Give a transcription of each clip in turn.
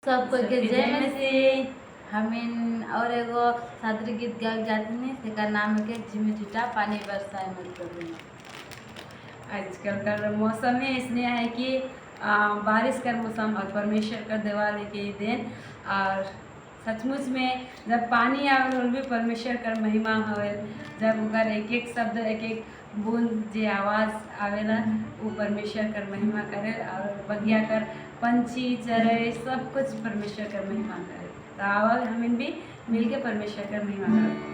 सबको के जय मसीह। हमें और एगो सादरी गीत गाय जाती नहीं तेकर नाम है के झिमी झिटा पानी बरसाए मत करूँ। आजकल का मौसम है इसलिए है कि बारिश का मौसम और परमेश्वर का दिवाली के दिन और सचमुच में जब पानी आवे भी परमेश्वर का महिमा होवे। जब उगर एक एक शब्द एक एक बूंद जे आवाज़ आवेला वो परमेश्वर कर महिमा करे और बगिया कर पंछी चरे सब कुछ परमेश्वर कर महिमा करे। तो आओ हम भी मिलके परमेश्वर कर महिमा करें।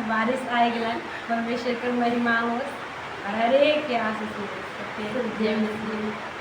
बारिश आए गलन परमेश्वर कर महिमा हो हर एक के आशीष हो। जय मसीह।